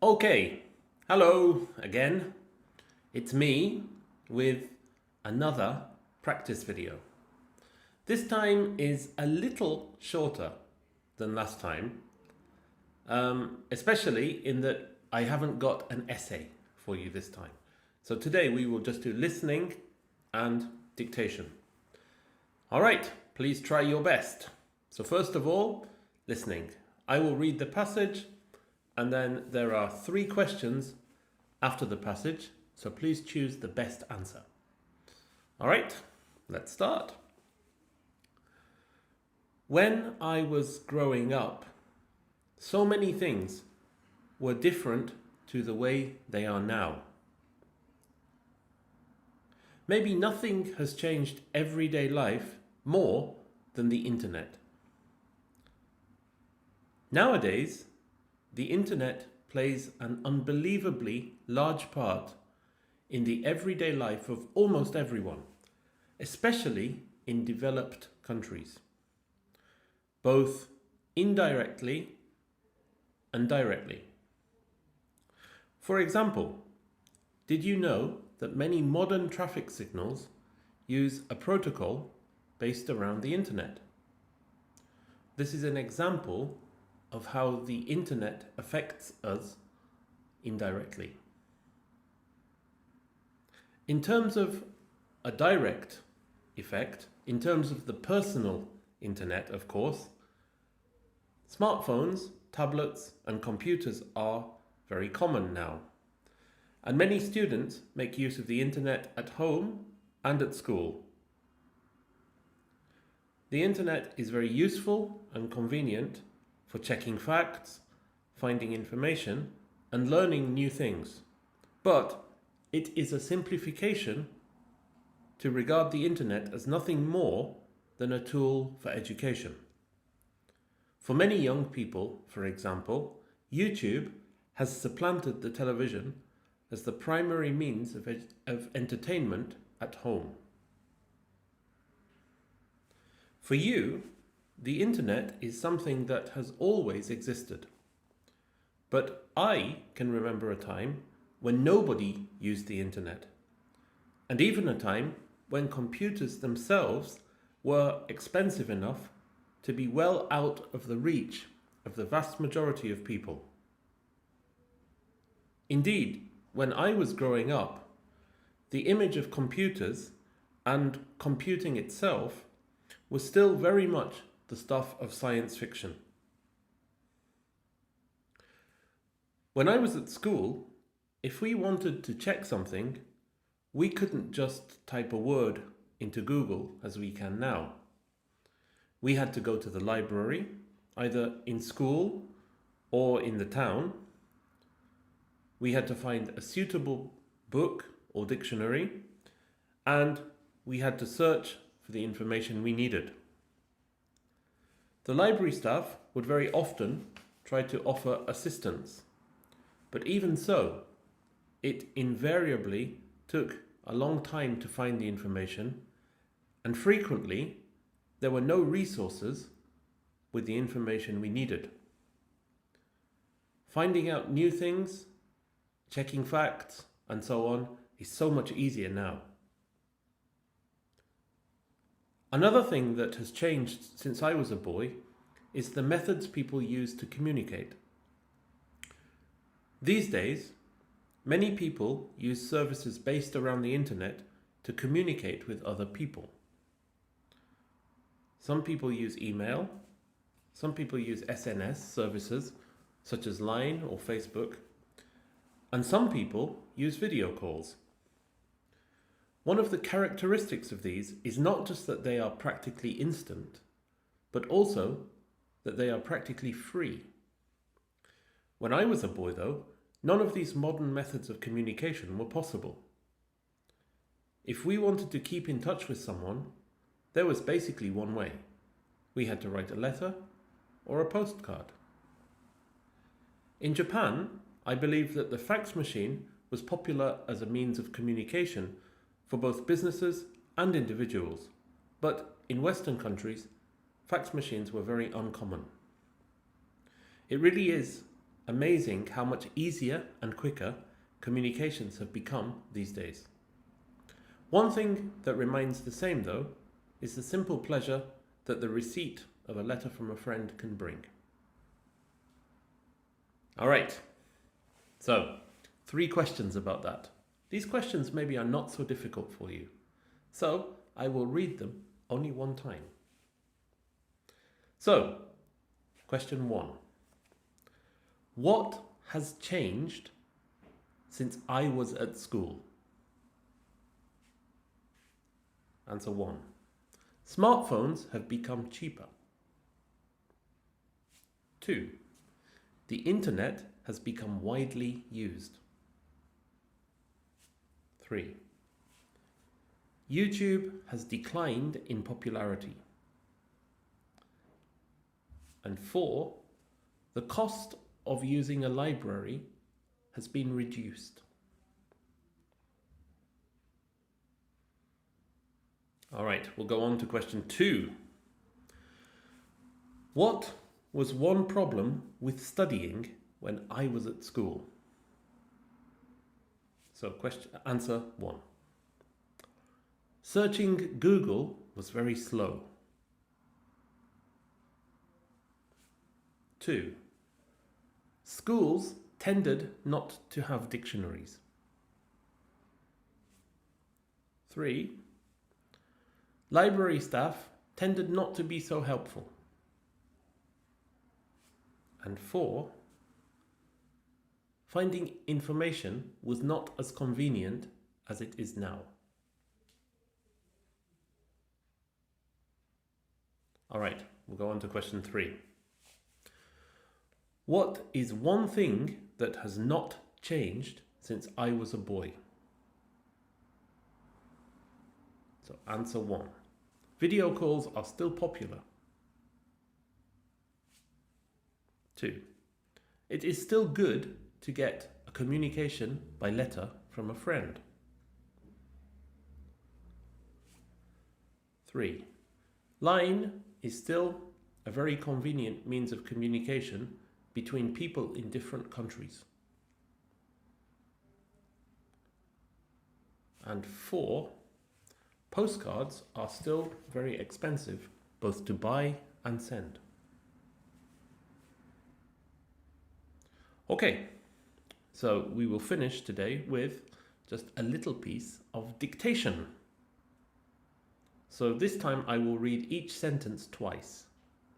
Okay, hello again. It's me with another practice video. This time is a little shorter than last time, especially in that I haven't got an essay for you this time. So today we will just do listening and dictation. All right, please try your best. So first of all, listening. I will read the passage and then there are 3 questions after the passage, so please choose the best answer. All right, let's start. When I was growing up, so many things were different to the way they are now. Maybe nothing has changed everyday life more than the internet. Nowadays, the internet plays an unbelievably large part in the everyday life of almost everyone, especially in developed countries, both indirectly and directly. For example, did you know that many modern traffic signals use a protocol based around the internet? This is an example of how the internet affects us indirectly. In terms of a direct effect, in terms of the personal internet, of course, smartphones, tablets, and computers are very common now. And many students make use of the internet at home and at school. The internet is very useful and convenient for checking facts, finding information, and learning new things. But it is a simplification to regard the internet as nothing more than a tool for education. For many young people, for example, YouTube has supplanted the television as the primary means of entertainment at home. For you, the internet is something that has always existed. But I can remember a time when nobody used the internet, and even a time when computers themselves were expensive enough to be well out of the reach of the vast majority of people. Indeed, when I was growing up, the image of computers and computing itself was still very much the stuff of science fiction. When I was at school, if we wanted to check something, we couldn't just type a word into Google as we can now. We had to go to the library, either in school or in the town. We had to find a suitable book or dictionary, and we had to search for the information we needed. The library staff would very often try to offer assistance, but even so, it invariably took a long time to find the information, and frequently there were no resources with the information we needed. Finding out new things, checking facts, and so on is so much easier now. Another thing that has changed since I was a boy is the methods people use to communicate. These days, many people use services based around the internet to communicate with other people. Some people use email, some people use SNS services such as Line or Facebook, and some people use video calls. One of the characteristics of these is not just that they are practically instant, but also that they are practically free. When I was a boy, though, none of these modern methods of communication were possible. If we wanted to keep in touch with someone, there was basically one way. We had to write a letter or a postcard. In Japan, I believe that the fax machine was popular as a means of communication for both businesses and individuals, but in Western countries, fax machines were very uncommon. It really is amazing how much easier and quicker communications have become these days. One thing that remains the same, though, is the simple pleasure that the receipt of a letter from a friend can bring. All right, so 3 questions about that. These questions maybe are not so difficult for you, so I will read them only one time. So, question 1. What has changed since I was at school? Answer 1. Smartphones have become cheaper. 2. The internet has become widely used. 3. YouTube has declined in popularity. And 4. The cost of using a library has been reduced. All right, we'll go on to question 2. What was one problem with studying when I was at school? So answer 1. Searching Google was very slow. 2. Schools tended not to have dictionaries. 3. Library staff tended not to be so helpful. And 4. Finding information was not as convenient as it is now. All right, we'll go on to question 3. What is one thing that has not changed since I was a boy? So answer 1. Video calls are still popular. 2. It is still good to get a communication by letter from a friend. 3. Line is still a very convenient means of communication between people in different countries. And 4. Postcards are still very expensive, both to buy and send. Okay, so we will finish today with just a little piece of dictation. So this time I will read each sentence twice,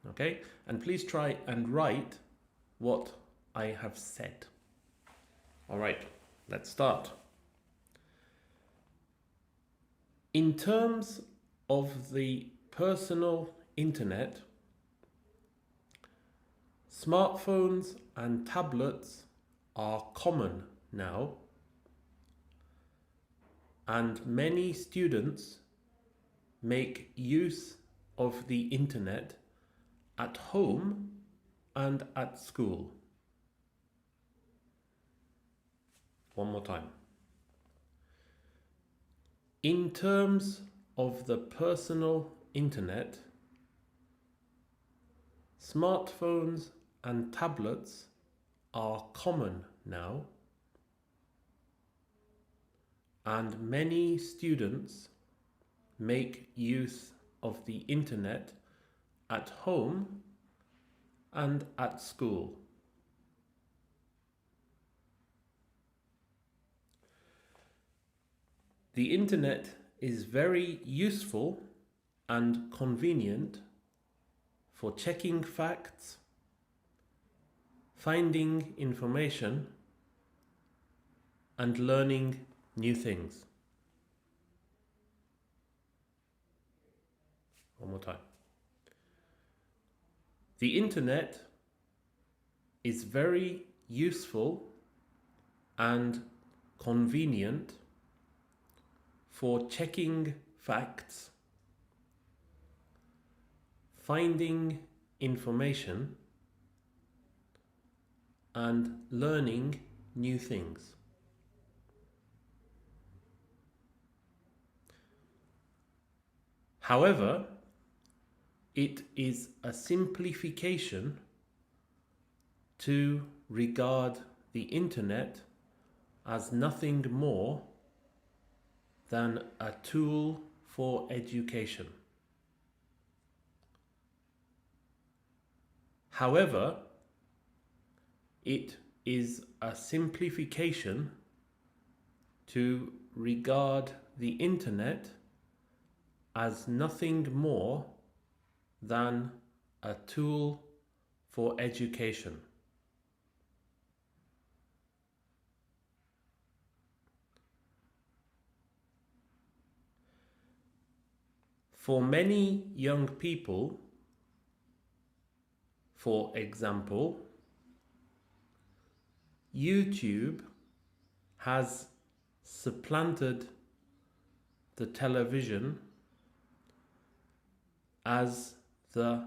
okay? And please try and write what I have said. All right, let's start. In terms of the personal internet, smartphones and tablets are common now, and many students make use of the internet at home and at school. One more time. In terms of the personal internet, smartphones and tablets are common now, and many students make use of the internet at home and at school. The internet is very useful and convenient for checking facts, finding information, and learning new things. One more time. The internet is very useful and convenient for checking facts, finding information, and learning new things. However, it is a simplification to regard the internet as nothing more than a tool for education. However, it is a simplification to regard the internet as nothing more than a tool for education. For many young people, for example, YouTube has supplanted the television as the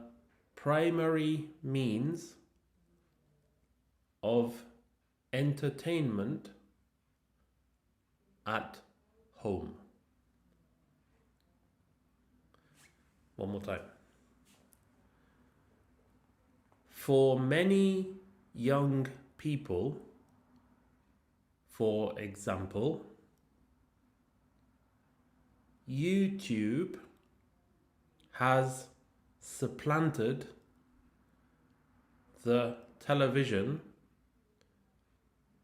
primary means of entertainment at home. One more time. For many young people, for example, YouTube has supplanted the television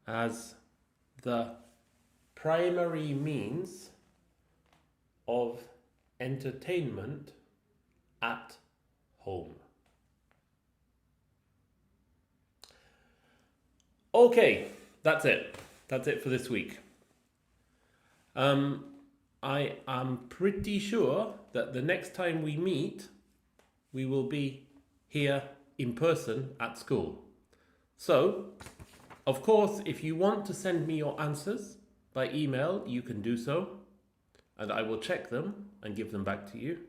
as the primary means of entertainment at home. Okay, that's it. That's it for this week. I am pretty sure that the next time we meet, we will be here in person at school. So, of course, if you want to send me your answers by email, you can do so, and I will check them and give them back to you.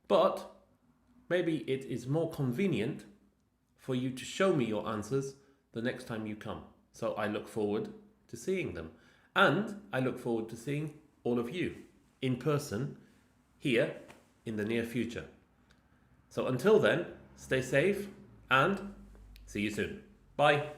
But maybe it is more convenient for you to show me your answers the next time you come. So I look forward to seeing them. And I look forward to seeing all of you in person here in the near future. So until then, stay safe and see you soon. Bye.